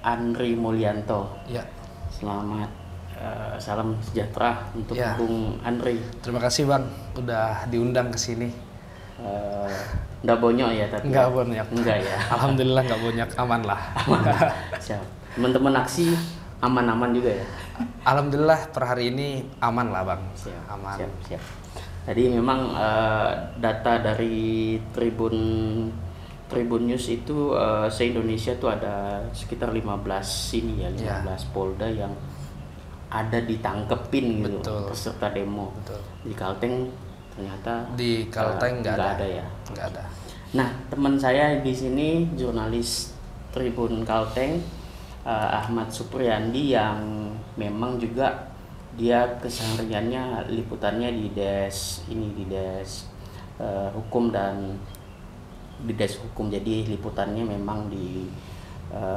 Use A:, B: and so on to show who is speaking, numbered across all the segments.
A: Andri Mulyanto.
B: Ya.
A: Selamat salam sejahtera untuk
B: Ya.
A: Bung Andri.
B: Terima kasih Bang, udah diundang ke sini.
A: Nggak bonyok ya tapi?
B: Nggak bonyok.
A: Enggak ya.
B: Alhamdulillah nggak bonyok, aman lah.
A: Siap. Teman-teman aksi aman-aman juga ya?
B: Alhamdulillah per hari ini aman lah Bang.
A: Siap.
B: Aman.
A: Siap. Tadi memang data dari Tribun News itu se-Indonesia tuh ada sekitar 15 Polda yang ada ditangkepin gitu.
B: Betul.
A: Peserta demo.
B: Betul.
A: Di Kalteng ternyata
B: di Kalteng nggak ada
A: ya.
B: Nggak ada.
A: Nah, teman saya di sini jurnalis Tribun Kalteng, Ahmad Supriyandi, yang memang juga dia kesehariannya liputannya di des hukum dan di des hukum. Jadi liputannya memang di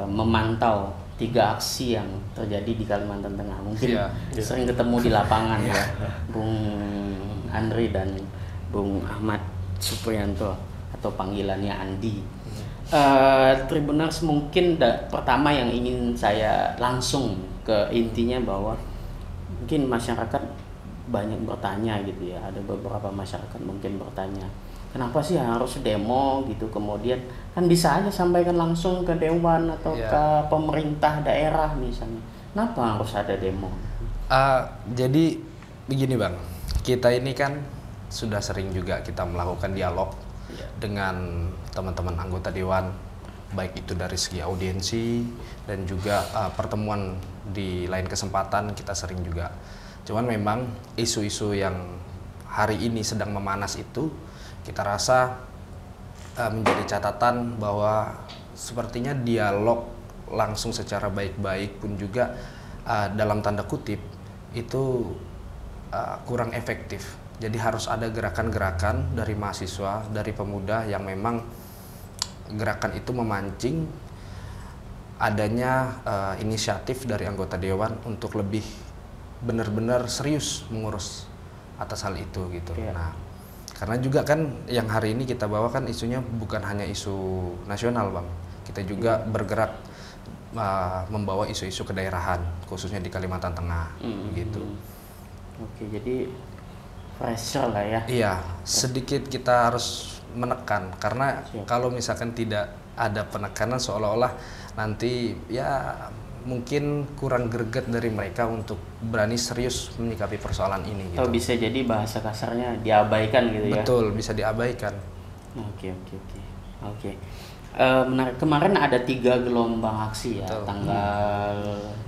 A: memantau 3 aksi yang terjadi di Kalimantan Tengah. Mungkin sering ketemu di lapangan ya, Bung Andri dan Bung Ahmad Supriyanto atau panggilannya Andi. Tribuners, mungkin pertama yang ingin saya langsung ke intinya bahwa mungkin masyarakat banyak bertanya gitu ya, ada beberapa masyarakat mungkin bertanya, kenapa sih harus demo gitu? Kemudian kan bisa aja sampaikan langsung ke dewan atau ke pemerintah daerah misalnya. Kenapa harus ada demo?
B: Jadi begini Bang, kita ini kan sudah sering juga kita melakukan dialog dengan teman-teman anggota dewan, baik itu dari segi audiensi dan juga pertemuan di lain kesempatan kita sering juga. Cuman memang isu-isu yang hari ini sedang memanas itu kita rasa menjadi catatan bahwa sepertinya dialog langsung secara baik-baik pun juga dalam tanda kutip itu kurang efektif. Jadi harus ada gerakan-gerakan dari mahasiswa, dari pemuda yang memang gerakan itu memancing adanya inisiatif dari anggota dewan untuk lebih benar-benar serius mengurus atas hal itu gitu. Nah, karena juga kan yang hari ini kita bawa kan isunya bukan hanya isu nasional Bang. Kita juga bergerak membawa isu-isu kedaerahan khususnya di Kalimantan Tengah gitu.
A: Oke, jadi pressure lah ya.
B: Iya, sedikit kita harus menekan karena kalau misalkan tidak ada penekanan seolah-olah nanti ya mungkin kurang greget dari mereka untuk berani serius menyikapi persoalan ini gitu.
A: Atau bisa jadi bahasa kasarnya diabaikan gitu ya.
B: Betul, bisa diabaikan.
A: Oke. Menarik. Kemarin ada 3 gelombang aksi ya.
B: Betul.
A: Tanggal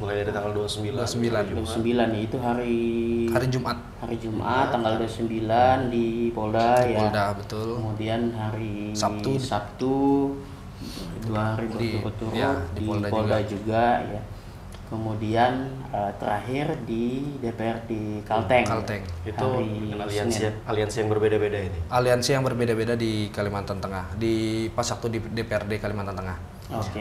C: mulai dari tanggal 29
A: nih, itu hari
B: Jumat.
A: Hari Jumat tanggal 29 di Polda ya.
B: Polda, betul.
A: Kemudian hari
B: Sabtu
A: 2 hari berturut-turut di Polda juga ya. Kemudian terakhir di DPRD Kalteng.
C: Itu aliansi yang berbeda-beda ini.
B: Aliansi yang berbeda-beda di Kalimantan Tengah. Pas waktu di DPRD Kalimantan Tengah.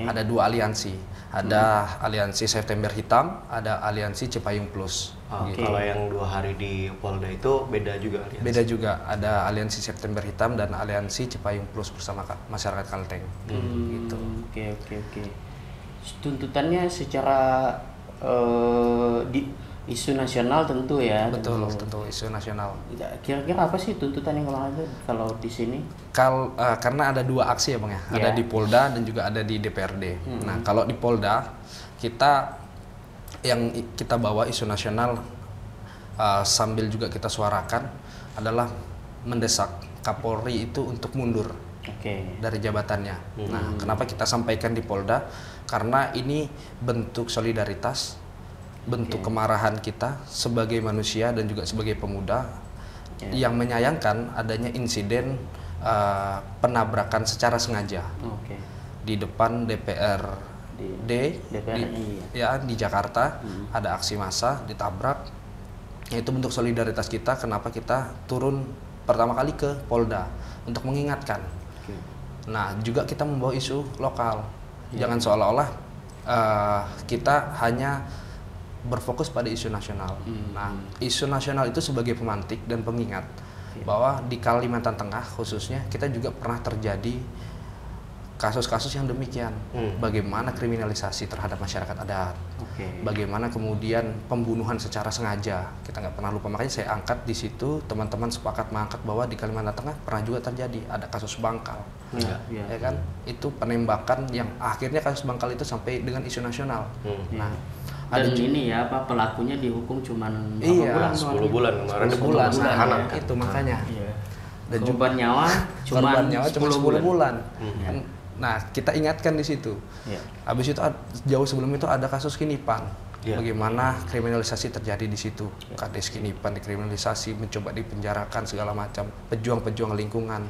B: Ada 2 aliansi. Ada aliansi September Hitam, ada aliansi Cipayung Plus.
C: Gitu. Kalau yang 2 hari di Polda itu beda juga aliansi.
B: Beda juga. Ada aliansi September Hitam dan aliansi Cipayung Plus bersama masyarakat Kalteng. Gitu.
A: Oke. Tuntutannya secara di isu nasional tentu ya.
B: Betul, tentu isu nasional.
A: Kira-kira apa sih tuntutan yang kalau di sini?
B: Karena ada 2 aksi ya Bang ya. Ada di Polda dan juga ada di DPRD. Nah, kalau di Polda yang kita bawa isu nasional sambil juga kita suarakan adalah mendesak Kapolri itu untuk mundur dari jabatannya. Nah, kenapa kita sampaikan di Polda? Karena ini bentuk solidaritas, bentuk kemarahan kita sebagai manusia dan juga sebagai pemuda yang menyayangkan adanya insiden penabrakan secara sengaja di depan DPRD di Jakarta. Ada aksi massa ditabrak. Itu bentuk solidaritas kita. Kenapa kita turun pertama kali ke Polda untuk mengingatkan. Nah, juga kita membawa isu lokal. Jangan seolah-olah kita hanya berfokus pada isu nasional. Nah, isu nasional itu sebagai pemantik dan pengingat bahwa di Kalimantan Tengah khususnya kita juga pernah terjadi kasus-kasus yang demikian. Bagaimana kriminalisasi terhadap masyarakat adat, bagaimana kemudian pembunuhan secara sengaja, kita nggak pernah lupa. Makanya saya angkat di situ, teman-teman sepakat mengangkat bahwa di Kalimantan Tengah pernah juga terjadi ada kasus Bangkal, ya kan? Itu penembakan yang akhirnya kasus Bangkal itu sampai dengan isu nasional. Nah,
A: dan ini ya apa, pelakunya dihukum cuman
C: bulan, 10 bulan kemarin,
B: 10 bulan, itu makanya. Dan
A: korban nyawa cuma
B: 10 bulan. Nah, kita ingatkan di situ. Habis itu jauh sebelum itu ada kasus Kinipan. Bagaimana kriminalisasi terjadi di situ. Kades Kinipan dikriminalisasi, mencoba dipenjarakan segala macam, pejuang-pejuang lingkungan.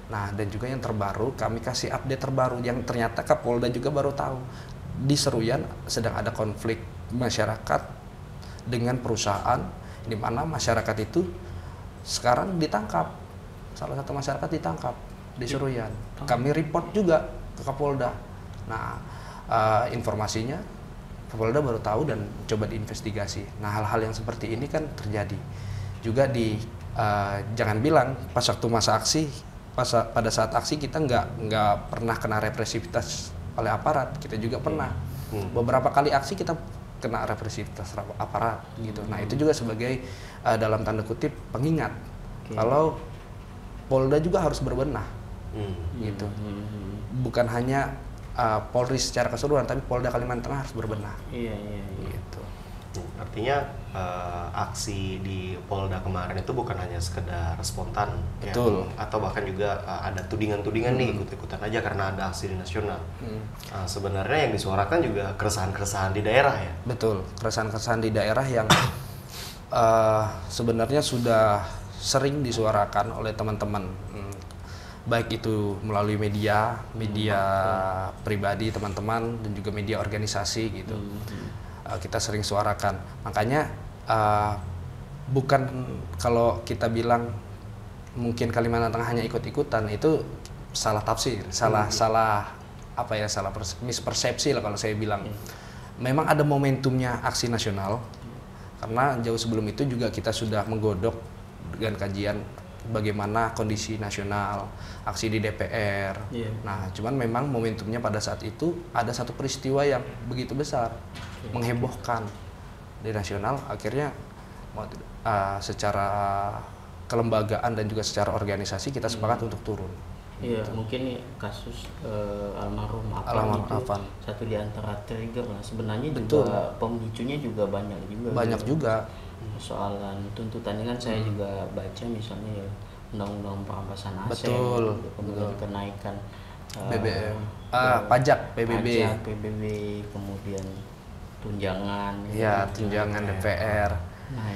B: Nah, dan juga yang terbaru, kami kasih update terbaru yang ternyata Kapolda juga baru tahu. Di Seruyan sedang ada konflik masyarakat dengan perusahaan, di mana masyarakat itu sekarang ditangkap. Salah satu masyarakat ditangkap di Seruyan. Kami report juga ke Kapolda. Nah, informasinya Kapolda baru tahu dan coba diinvestigasi. Nah, hal-hal yang seperti ini kan terjadi juga di jangan bilang pas waktu masa aksi, pada saat aksi kita nggak pernah kena represivitas oleh aparat. Kita juga pernah beberapa kali aksi kita kena represivitas aparat gitu. Nah, itu juga sebagai dalam tanda kutip pengingat kalau Polda juga harus berbenah, gitu. Bukan hanya Polri secara keseluruhan, tapi Polda Kalimantan Tengah harus berbenah. Gitu.
C: Artinya aksi di Polda kemarin itu bukan hanya sekedar spontan,
B: betul.
C: Atau bahkan juga ada tudingan-tudingan nih ikut-ikutan aja karena ada aksi di nasional. Sebenarnya yang disuarakan juga keresahan-keresahan di daerah ya.
B: Betul, keresahan-keresahan di daerah yang sebenarnya sudah sering disuarakan oleh teman-teman, baik itu melalui media pribadi teman-teman dan juga media organisasi gitu. Kita sering suarakan. Makanya bukan kalau kita bilang mungkin Kalimantan Tengah hanya ikut-ikutan, itu salah tafsir, salah mispersepsi lah kalau saya bilang. Memang ada momentumnya aksi nasional, karena jauh sebelum itu juga kita sudah menggodok dengan kajian bagaimana kondisi nasional, aksi di DPR. Nah, cuman memang momentumnya pada saat itu ada satu peristiwa yang begitu besar, menghebohkan di nasional. Akhirnya secara kelembagaan dan juga secara organisasi kita sepakat untuk turun.
A: Mungkin kasus almarhum Afan satu di antara trigger lah. Sebenarnya juga pemicunya juga banyak juga. Soalan tuntutannya kan saya juga baca misalnya ya undang-undang perampasan aset, kemudian kenaikan
B: BBM, pajak PBB,
A: kemudian tunjangan,
B: tunjangan DPR.
A: Nah,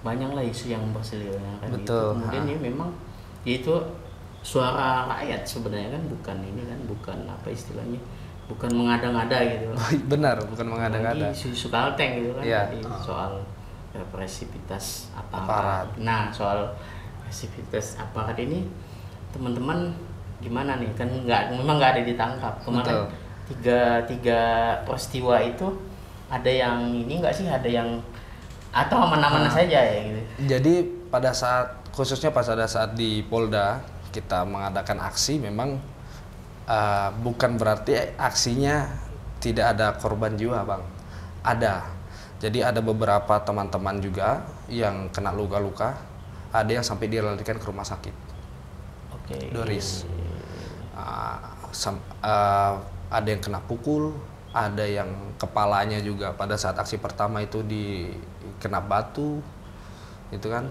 A: banyak lah isu yang berseliweran kan. Kemudian ya memang itu suara rakyat sebenarnya kan, bukan apa istilahnya, bukan mengada-ngada gitu.
B: Benar, bukan mengada-ngada.
A: Isu kalteng gitu kan, soal represivitas aparat. Nah, soal represivitas aparat ini teman-teman gimana nih, kan memang nggak ada ditangkap kemarin. Tiga peristiwa itu ada yang ini nggak sih, ada yang atau aman-aman saja ya gitu.
B: Jadi pada saat khususnya pada saat di Polda kita mengadakan aksi, memang bukan berarti aksinya tidak ada korban jiwa, Bang. Ada. Jadi ada beberapa teman-teman juga yang kena luka-luka, ada yang sampai dilarikan ke rumah sakit. Doris. Ada yang kena pukul, ada yang kepalanya juga pada saat aksi pertama itu kena batu, gitu kan.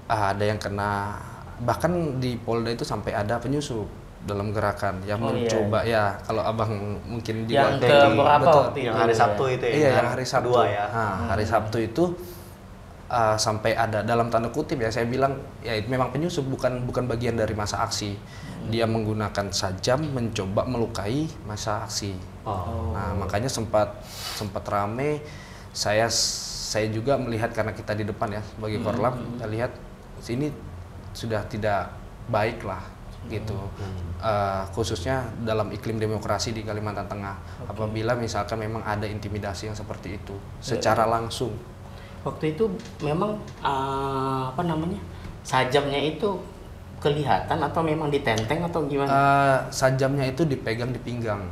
B: Ada yang kena, bahkan di Polda itu sampai ada penyusup dalam gerakan yang mencoba kalau abang mungkin di
A: yang waktu
C: yang hari Sabtu itu
B: yang hari Sabtu hari Sabtu itu sampai ada dalam tanda kutip saya bilang itu memang penyusup, bukan bagian dari masa aksi. Dia menggunakan sajam mencoba melukai masa aksi. Nah, makanya sempat rame. Saya juga melihat karena kita di depan ya sebagai Korlap, kita lihat sini sudah tidak baik lah gitu. Khususnya dalam iklim demokrasi di Kalimantan Tengah. Apabila misalkan memang ada intimidasi yang seperti itu secara langsung.
A: Waktu itu memang sajamnya itu kelihatan atau memang ditenteng atau gimana?
B: Sajamnya itu dipegang di pinggang.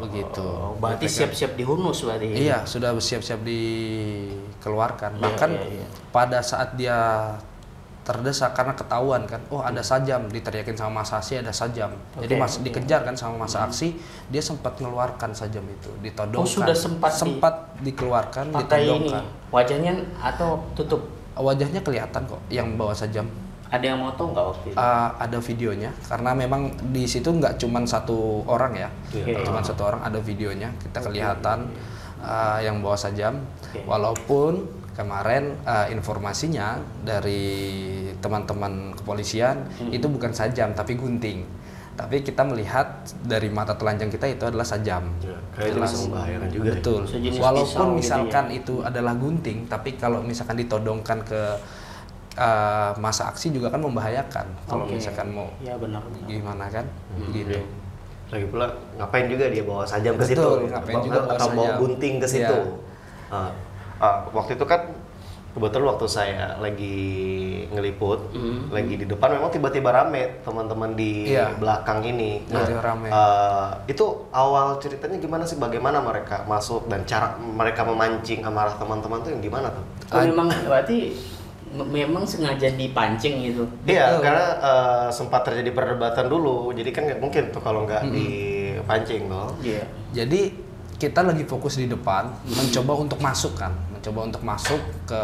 B: Begitu.
A: Berarti siap-siap dihunus berarti.
B: Iya, sudah siap-siap dikeluarkan. Bahkan pada saat dia terdesak karena ketahuan kan, oh ada sajam, diteriakin sama masa aksi ada sajam. Jadi dikejar kan sama masa aksi, dia sempat mengeluarkan sajam itu, ditodongkan.
A: Oh sudah
B: sempat dikeluarkan,
A: ini
B: ditodongkan.
A: wajahnya atau tutup?
B: Wajahnya kelihatan kok yang bawa sajam.
A: Ada yang moto nggak waktu itu?
B: Ada videonya, karena memang di situ nggak cuma satu orang ya, cuma satu orang, ada videonya, kita kelihatan yang bawa sajam. Walaupun kemarin informasinya dari teman-teman kepolisian itu bukan sajam tapi gunting. Tapi kita melihat dari mata telanjang kita itu adalah sajam.
C: Jelas membahayakan juga.
B: Betul. Walaupun misalkan itu adalah gunting, tapi kalau misalkan ditodongkan ke masa aksi juga kan membahayakan. Kalau misalkan mau gimana kan, gitu.
C: Lagi pula ngapain juga dia bawa sajam ke situ?
B: Ngapain juga
C: atau bawa gunting ke situ? Waktu itu kan kebetulan waktu saya lagi ngeliput, lagi di depan memang tiba-tiba rame teman-teman di belakang ini.
B: Rame.
C: Itu awal ceritanya gimana sih? Bagaimana mereka masuk dan cara mereka memancing amarah teman-teman tuh yang gimana tuh?
A: Memang berarti memang sengaja dipancing gitu.
C: Iya, karena sempat terjadi perdebatan dulu. Jadi kan nggak mungkin tuh kalau nggak dipancing loh.
A: Iya.
B: Jadi kita lagi fokus di depan, mencoba untuk masuk ke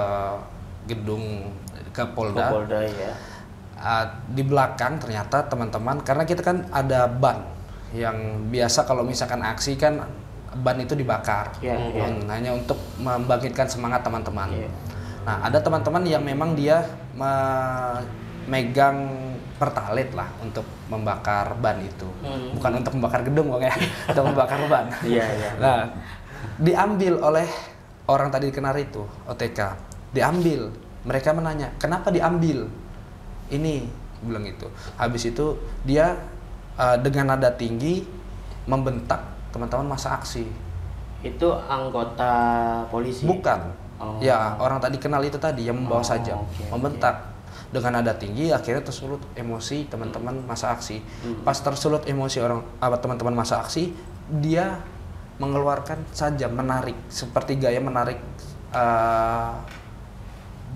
B: gedung ke Polda.
A: Ya.
B: Di belakang ternyata teman-teman, karena kita kan ada ban yang biasa kalau misalkan aksi kan ban itu dibakar, hanya untuk membangkitkan semangat teman-teman. Nah, ada teman-teman yang memang dia megang pertalit lah untuk membakar ban itu, bukan untuk membakar gedung kok ya, untuk membakar ban. Nah, diambil oleh orang tadi dikenal itu, OTK, diambil. Mereka menanya, kenapa diambil? Ini bilang itu. Habis itu dia dengan nada tinggi membentak teman-teman masa aksi.
A: Itu anggota polisi?
B: Bukan. Ya, orang tadi kenal itu tadi yang membawa sajam, membentak dengan nada tinggi. Akhirnya tersulut emosi teman-teman masa aksi. Pas tersulut emosi teman-teman masa aksi, dia mengeluarkan sajam, menarik seperti gaya menarik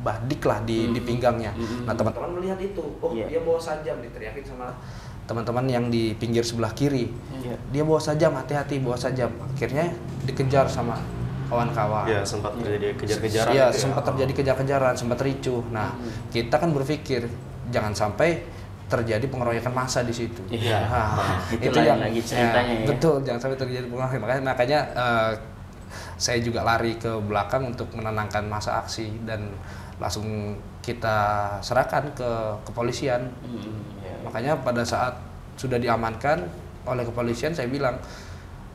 B: badik lah di pinggangnya. Nah, teman-teman melihat itu, dia bawa sajam, diteriakin sama teman-teman yang di pinggir sebelah kiri. Dia bawa sajam, hati-hati bawa sajam. Akhirnya dikejar sama kawan-kawan.
C: Ya, sempat terjadi kejar-kejaran.
B: Iya, sempat terjadi kejar-kejaran, sempat ricuh. Nah, kita kan berpikir jangan sampai terjadi pengeroyokan massa di situ.
A: Itu yang lagi ceritanya ya.
B: Betul, jangan sampai terjadi pengeroyokan. Makanya saya juga lari ke belakang untuk menenangkan massa aksi dan langsung kita serahkan ke kepolisian. Makanya pada saat sudah diamankan oleh kepolisian, saya bilang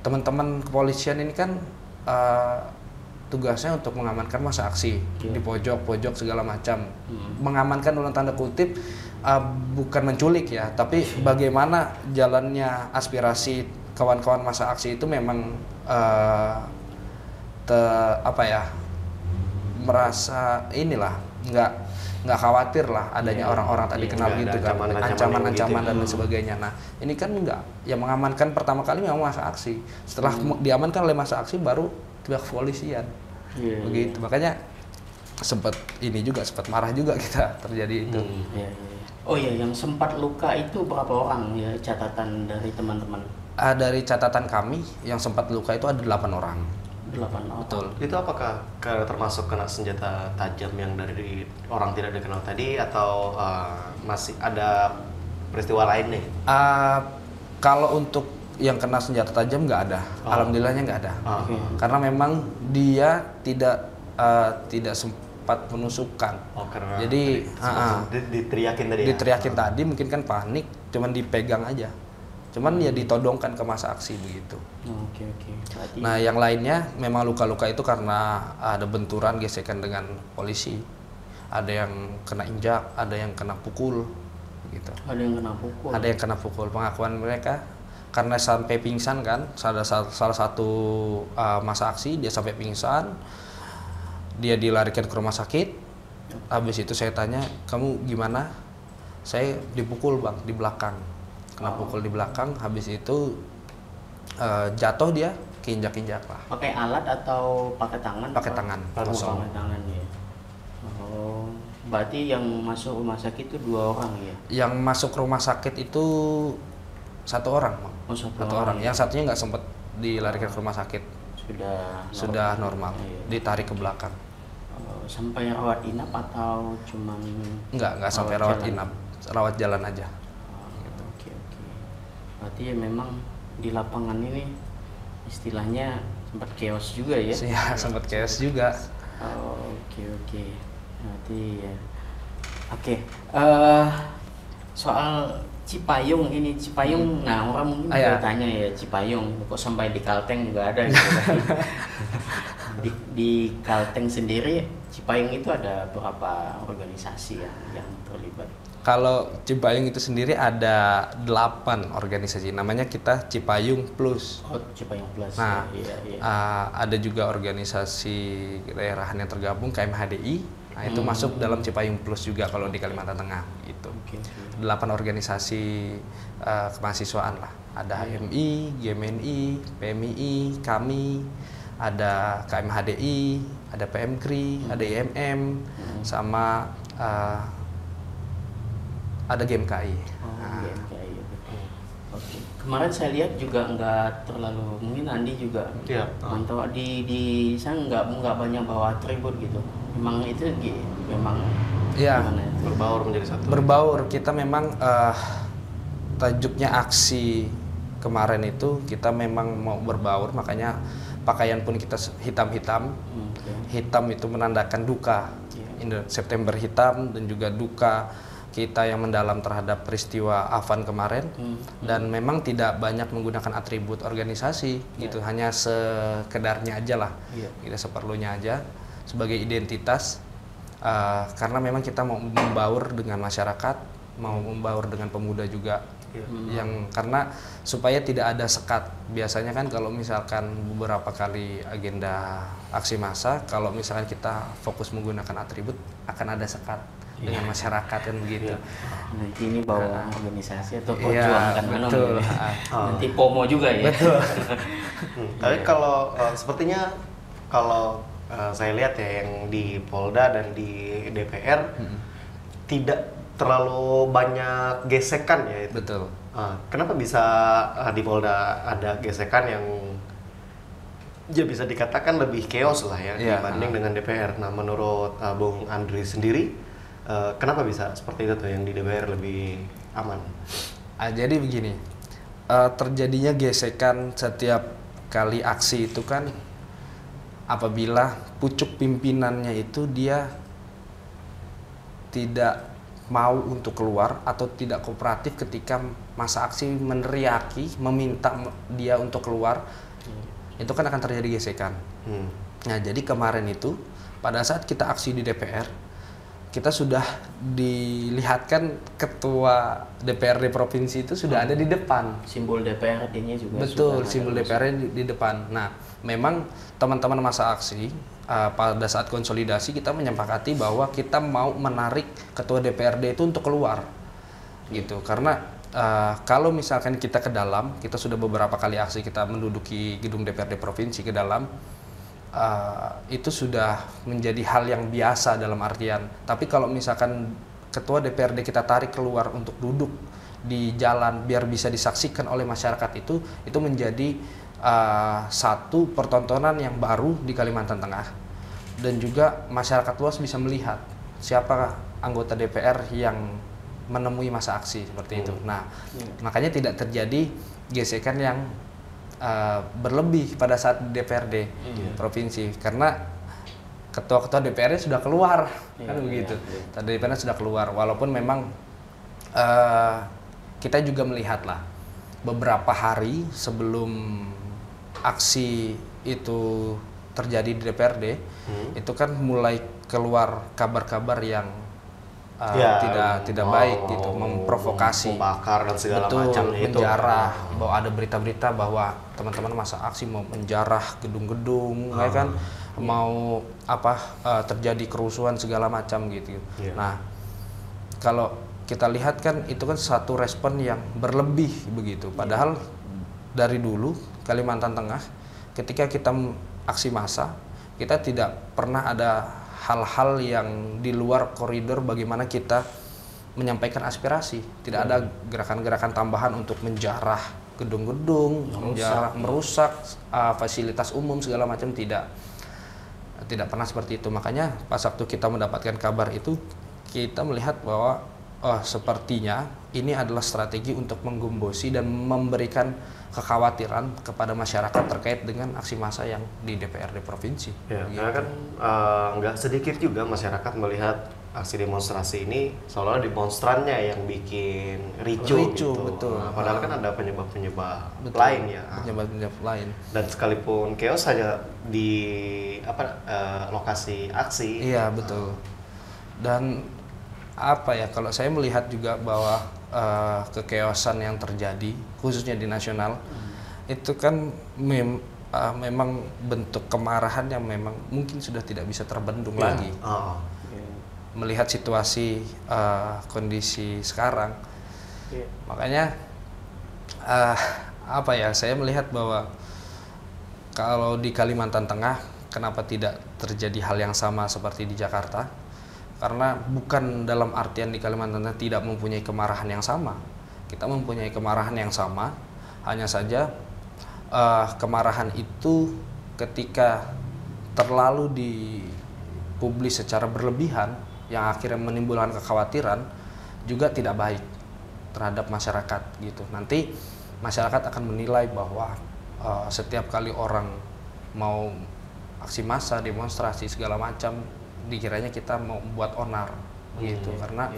B: teman-teman kepolisian ini kan tugasnya untuk mengamankan masa aksi di pojok-pojok segala macam. Mengamankan dalam tanda kutip bukan menculik ya, tapi bagaimana jalannya aspirasi kawan-kawan masa aksi itu memang merasa inilah nggak khawatir lah adanya orang-orang tadi kenal gitu kan, ancaman-ancaman dan lain sebagainya. Nah, ini kan enggak, yang mengamankan pertama kali memang masa aksi. Setelah diamankan oleh masa aksi baru pihak kepolisian. Begitu. Makanya sempat marah juga kita terjadi itu.
A: Oh iya, yang sempat luka itu berapa orang ya, catatan dari teman-teman?
B: Dari catatan kami yang sempat luka itu ada 8 orang.
A: 8 orang.
B: Betul.
C: Itu apakah termasuk kena senjata tajam yang dari orang tidak dikenal tadi atau masih ada peristiwa lain nih?
B: Kalau untuk yang kena senjata tajam nggak ada, alhamdulillahnya nggak ada. Karena memang dia tidak sempat penusukan. Jadi diteriakin tadi mungkin kan panik, cuman dipegang aja. Cuman ya ditodongkan ke masa aksi begitu. Nah, yang lainnya memang luka-luka itu karena ada benturan, gesekan dengan polisi. Ada yang kena injak, ada yang kena pukul gitu. Ada yang kena pukul. Pengakuan mereka karena sampai pingsan kan, salah satu masa aksi dia sampai pingsan. Dia dilarikan ke rumah sakit. Habis itu saya tanya, "Kamu gimana?" saya dipukul Bang di belakang. Kena pukul di belakang, habis itu jatuh dia, keinjak-injak lah.
A: Pakai alat atau pakai tangan?
B: Pakai tangan.
A: Pakai tangan ya. Oh, berarti yang masuk rumah sakit itu 2 orang ya?
B: Yang masuk rumah sakit itu 1 orang, Bang.
A: Oh, 1 orang.
B: Yang satunya nggak sempat dilarikan ke rumah sakit. Sudah normal. Iya. Ditarik ke belakang.
A: Sampai rawat inap atau cuman?
B: Enggak sampai rawat inap, rawat jalan aja.
A: Oke. Berarti ya memang di lapangan ini istilahnya sempat chaos juga ya?
B: Iya, sempat chaos juga.
A: Oke. Berarti ya. Oke. Soal Cipayung ini, nah orang mungkin bertanya ya, Cipayung kok sampai di Kalteng juga ada gitu kan? di Kalteng sendiri, Cipayung itu ada berapa organisasi yang terlibat?
B: Kalau Cipayung itu sendiri ada 8 organisasi, namanya kita Cipayung Plus.
A: Oh, Cipayung Plus.
B: Nah,
A: iya.
B: Ada juga organisasi daerahan yang tergabung KMHDI. Nah, itu masuk dalam Cipayung Plus juga kalau di Kalimantan Tengah itu. 8 organisasi kemahasiswaan lah. Ada HMI, GMNI, PMII, kami, ada KMHDI, ada PMKRI, ada IMM, sama ada GMKI.
A: GMKI. Oke. Kemarin saya lihat juga nggak terlalu, mungkin Andi juga mantau di sana nggak banyak bawa atribut gitu. Memang itu memang
C: berbaur menjadi satu.
B: Berbaur, kita memang tajuknya aksi kemarin itu kita memang mau berbaur, makanya pakaian pun kita hitam-hitam. Hitam itu menandakan duka. September hitam dan juga duka kita yang mendalam terhadap peristiwa Afan kemarin. Dan memang tidak banyak menggunakan atribut organisasi gitu, hanya sekedarnya aja lah. Kita seperlunya aja sebagai identitas, karena memang kita mau membaur dengan masyarakat, mau membaur dengan pemuda juga. Yang karena supaya tidak ada sekat. Biasanya kan kalau misalkan beberapa kali agenda aksi massa, kalau misalkan kita fokus menggunakan atribut akan ada sekat dengan masyarakat kan begitu.
A: Nanti ini bawa organisasi atau perjuangan
B: betul.
A: Nanti FOMO juga ya.
B: Betul.
C: Tapi kalau sepertinya kalau saya lihat ya yang di Polda dan di DPR tidak terlalu banyak gesekan ya itu.
B: Betul.
C: Kenapa bisa di Polda ada gesekan yang ya bisa dikatakan lebih chaos lah ya dibanding dengan DPR. Nah, menurut Bung Andri sendiri, kenapa bisa seperti itu tuh yang di DPR lebih aman?
B: Jadi begini, terjadinya gesekan setiap kali aksi itu kan apabila pucuk pimpinannya itu dia tidak mau untuk keluar atau tidak kooperatif ketika masa aksi meneriaki, meminta dia untuk keluar, itu kan akan terjadi gesekan. Nah, jadi kemarin itu pada saat kita aksi di DPR, kita sudah dilihatkan ketua DPRD provinsi itu sudah ada di depan.
A: Simbol DPRD-nya juga.
B: Betul, simbol DPRD di depan. Nah, memang teman-teman masa aksi pada saat konsolidasi kita menyepakati bahwa kita mau menarik ketua DPRD itu untuk keluar, gitu. Karena kalau misalkan kita ke dalam, kita sudah beberapa kali aksi kita menduduki gedung DPRD provinsi ke dalam, itu sudah menjadi hal yang biasa dalam artian. Tapi kalau misalkan ketua DPRD kita tarik keluar untuk duduk di jalan biar bisa disaksikan oleh masyarakat, itu menjadi satu pertontonan yang baru di Kalimantan Tengah, dan juga masyarakat luas bisa melihat siapa anggota DPR yang menemui masa aksi seperti itu. Nah, makanya tidak terjadi gesekan yang berlebih pada saat DPRD provinsi, karena ketua-ketua DPR sudah keluar, kan begitu. DPR sudah keluar, walaupun memang kita juga melihat lah beberapa hari sebelum aksi itu terjadi di DPRD, itu kan mulai keluar kabar-kabar yang tidak baik gitu, memprovokasi,
C: membakar dan segala
B: macam,
C: itu,
B: menjarah, bahwa ada berita-berita bahwa teman-teman masa aksi mau menjarah gedung-gedung, ya kan, mau terjadi kerusuhan segala macam gitu. Nah, kalau kita lihat kan itu kan satu respon yang berlebih begitu. Padahal dari dulu Kalimantan Tengah ketika kita aksi massa, kita tidak pernah ada hal-hal yang di luar koridor bagaimana kita menyampaikan aspirasi. Tidak ada gerakan-gerakan tambahan untuk menjarah gedung-gedung, merusak fasilitas umum segala macam, tidak pernah seperti itu. Makanya pas waktu kita mendapatkan kabar itu, kita melihat bahwa sepertinya ini adalah strategi untuk menggembosi dan memberikan kekhawatiran kepada masyarakat terkait dengan aksi massa yang di DPRD provinsi.
C: Ya, karena kan nggak sedikit juga masyarakat melihat aksi demonstrasi ini seolah demonstrannya yang bikin ricu gitu.
B: Betul.
C: Nah, padahal kan ada penyebab-penyebab lain ya.
B: Penyebab-penyebab lain.
C: Dan sekalipun chaos saja di lokasi aksi.
B: Iya, betul. Dan apa ya, kalau saya melihat juga bahwa kekeosan yang terjadi khususnya di nasional itu kan memang bentuk kemarahan yang memang mungkin sudah tidak bisa terbendung lagi. Melihat situasi kondisi sekarang, makanya apa ya, saya melihat bahwa kalau di Kalimantan Tengah kenapa tidak terjadi hal yang sama seperti di Jakarta, karena bukan dalam artian di Kalimantan Tengah tidak mempunyai kemarahan yang sama. Kita mempunyai kemarahan yang sama, hanya saja kemarahan itu ketika terlalu dipublis secara berlebihan yang akhirnya menimbulkan kekhawatiran juga tidak baik terhadap masyarakat gitu. Nanti masyarakat akan menilai bahwa setiap kali orang mau aksi massa, demonstrasi segala macam, dikiranya kita mau buat onar gitu. Karena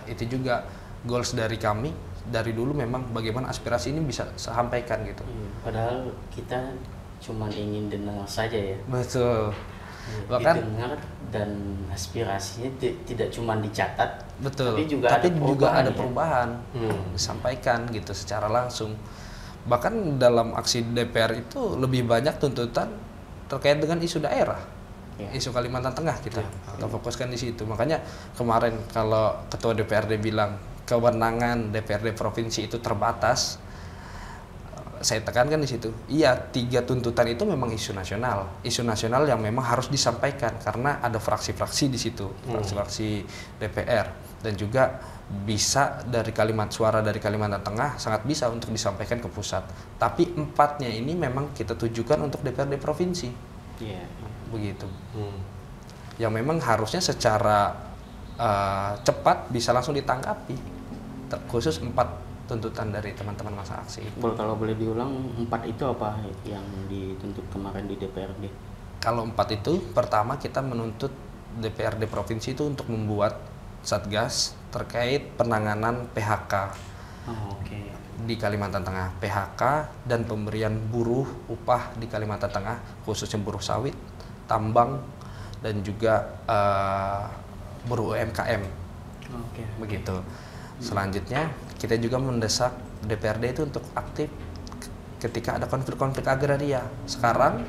B: itu juga goals dari kami dari dulu, memang bagaimana aspirasi ini bisa sampaikan gitu.
A: Padahal kita cuma ingin dengar saja ya.
B: Betul. Bahkan
A: didengar dan aspirasinya tidak cuma dicatat,
B: betul,
A: tapi juga ada perubahan
B: disampaikan gitu secara langsung. Bahkan dalam aksi DPR itu lebih banyak tuntutan terkait dengan isu daerah, isu Kalimantan Tengah kita fokuskan di situ. Makanya kemarin kalau Ketua DPRD bilang kewenangan DPRD provinsi itu terbatas, saya tekankan di situ. Iya, 3 tuntutan itu memang isu nasional yang memang harus disampaikan karena ada fraksi-fraksi di situ, fraksi-fraksi DPR, dan juga bisa dari suara dari Kalimantan Tengah sangat bisa untuk disampaikan ke pusat. Tapi 4-nya ini memang kita tujukan untuk DPRD provinsi, begitu. Yang memang harusnya secara cepat bisa langsung ditanggapi, khusus 4 tuntutan dari teman-teman masa aksi.
A: Kalau boleh diulang, 4 itu apa yang dituntut kemarin di DPRD?
B: Kalau 4 itu, pertama kita menuntut DPRD provinsi itu untuk membuat satgas terkait penanganan PHK di Kalimantan Tengah, PHK dan pemberian buruh upah di Kalimantan Tengah, khususnya buruh sawit, tambang, dan juga buruh UMKM. Begitu. Selanjutnya kita juga mendesak DPRD itu untuk aktif ketika ada konflik-konflik agraria. Sekarang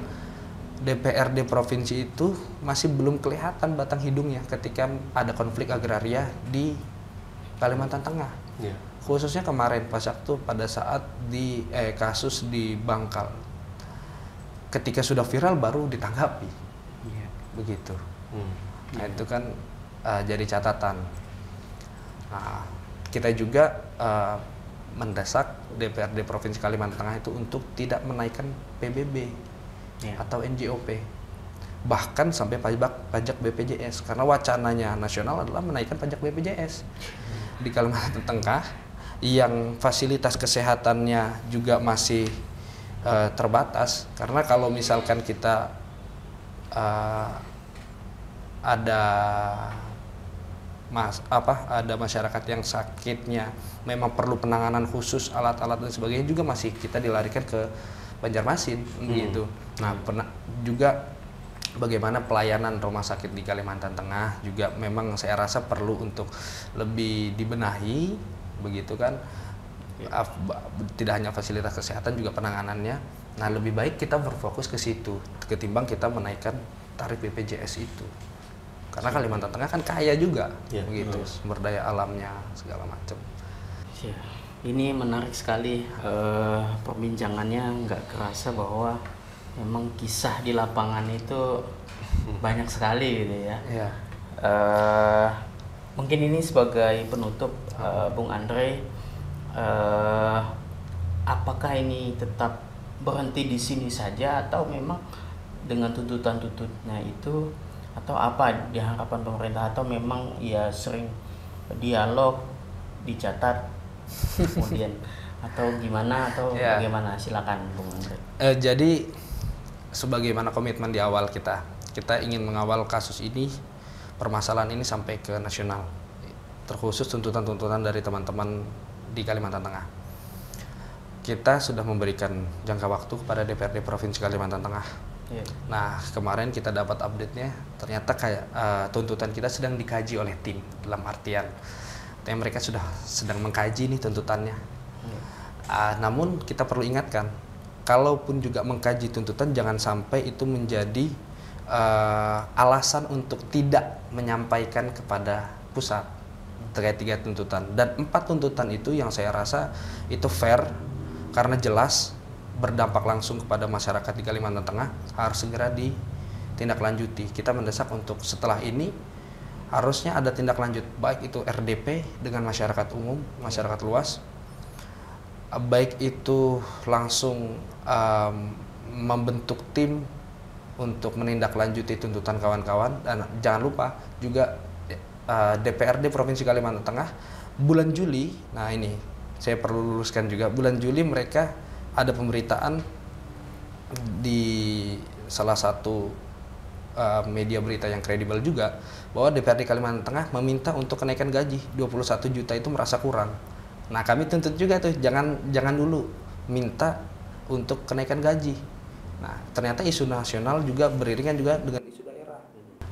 B: DPRD provinsi itu masih belum kelihatan batang hidungnya ketika ada konflik agraria di Kalimantan Tengah. Khususnya kemarin pada saat di kasus di Bangkal. Ketika sudah viral baru ditanggapi. Begitu. Nah, itu kan jadi catatan. Nah, kita juga mendesak DPRD Provinsi Kalimantan Tengah itu untuk tidak menaikkan PBB atau NJOP, bahkan sampai pajak BPJS, karena wacananya nasional adalah menaikkan pajak BPJS di Kalimantan Tengah yang fasilitas kesehatannya juga masih terbatas. Karena kalau misalkan kita ada masyarakat yang sakitnya memang perlu penanganan khusus, alat-alat dan sebagainya, juga masih kita dilarikan ke Banjarmasin gitu. Nah, juga bagaimana pelayanan rumah sakit di Kalimantan Tengah juga memang saya rasa perlu untuk lebih dibenahi begitu kan. Tidak hanya fasilitas kesehatan, juga penanganannya. Nah, lebih baik kita berfokus ke situ ketimbang kita menaikkan tarif BPJS itu. karena Kalimantan Tengah kan kaya juga, begitu sumber daya alamnya segala macam.
A: Ini menarik sekali perbincangannya, nggak kerasa bahwa memang kisah di lapangan itu banyak sekali gitu ya. Mungkin ini sebagai penutup, Bung Andre, apakah ini tetap berhenti di sini saja atau memang dengan tuntutan-tuntutannya itu, atau apa di harapan pemerintah, atau memang ya sering dialog, dicatat kemudian atau gimana, atau bagaimana? Silakan Bung Andre.
B: Jadi sebagaimana komitmen di awal kita ingin mengawal kasus ini, permasalahan ini sampai ke nasional, terkhusus tuntutan-tuntutan dari teman-teman di Kalimantan Tengah. Kita sudah memberikan jangka waktu kepada DPRD Provinsi Kalimantan Tengah. Nah, kemarin kita dapat update-nya, ternyata kayak tuntutan kita sedang dikaji oleh tim, dalam artian mereka sudah sedang mengkaji nih tuntutannya. Namun kita perlu ingatkan, kalaupun juga mengkaji tuntutan, jangan sampai itu menjadi alasan untuk tidak menyampaikan kepada pusat terkait 3 tuntutan. Dan 4 tuntutan itu yang saya rasa itu fair, karena jelas berdampak langsung kepada masyarakat di Kalimantan Tengah, harus segera ditindaklanjuti. Kita mendesak untuk setelah ini harusnya ada tindak lanjut, baik itu RDP dengan masyarakat umum, masyarakat luas, baik itu langsung membentuk tim untuk menindaklanjuti tuntutan kawan-kawan. Dan jangan lupa juga DPRD Provinsi Kalimantan Tengah bulan Juli, nah ini saya perlu luruskan juga, bulan Juli mereka ada pemberitaan di salah satu media berita yang kredibel juga, bahwa DPRD Kalimantan Tengah meminta untuk kenaikan gaji 21 juta itu merasa kurang. Nah, kami tuntut juga tuh, jangan dulu minta untuk kenaikan gaji. Nah, ternyata isu nasional juga beriringan juga dengan isu daerah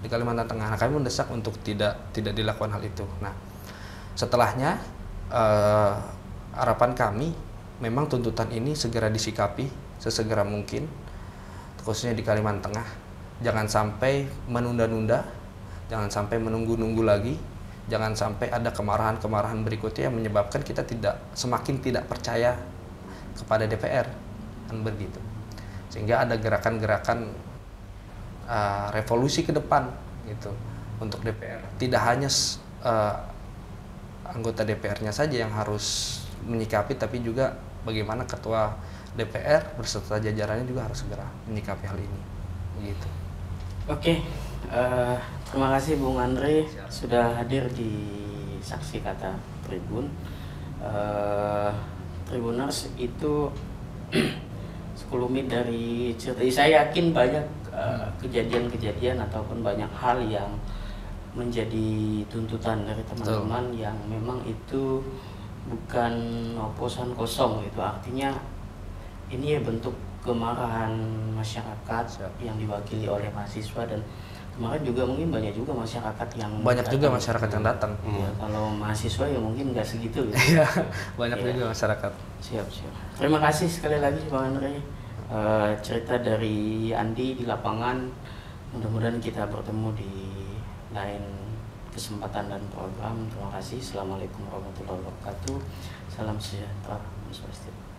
B: di Kalimantan Tengah. Nah, kami mendesak untuk tidak dilakukan hal itu. Nah, setelahnya harapan kami memang tuntutan ini segera disikapi sesegera mungkin, khususnya di Kalimantan Tengah. Jangan sampai menunda-nunda, jangan sampai menunggu-nunggu lagi, jangan sampai ada kemarahan-kemarahan berikutnya yang menyebabkan kita semakin tidak percaya kepada DPR, kan begitu. Sehingga ada gerakan-gerakan revolusi ke depan gitu untuk DPR. Tidak hanya anggota DPR-nya saja yang harus menyikapi, tapi juga bagaimana ketua DPR beserta jajarannya juga harus segera menyikapi hal ini, begitu.
A: Oke, terima kasih Bung Andre sudah hadir di Saksi Kata Tribun. Tribuners itu sekelumit dari cerita. Saya yakin banyak kejadian-kejadian ataupun banyak hal yang menjadi tuntutan dari teman-teman yang memang itu bukan oposan kosong, itu artinya ini ya bentuk kemarahan masyarakat yang diwakili oleh mahasiswa. Dan kemarin juga mungkin banyak juga masyarakat yang
B: datang.
A: Ya, kalau mahasiswa ya mungkin nggak segitu gitu.
B: Iya, banyak juga masyarakat.
A: Siap. Terima kasih sekali lagi Bang Andre, cerita dari Andi di lapangan. Mudah-mudahan kita bertemu di lain kesempatan dan program. Terima kasih. Assalamualaikum warahmatullahi wabarakatuh. Salam sejahtera. Om Swastiastu.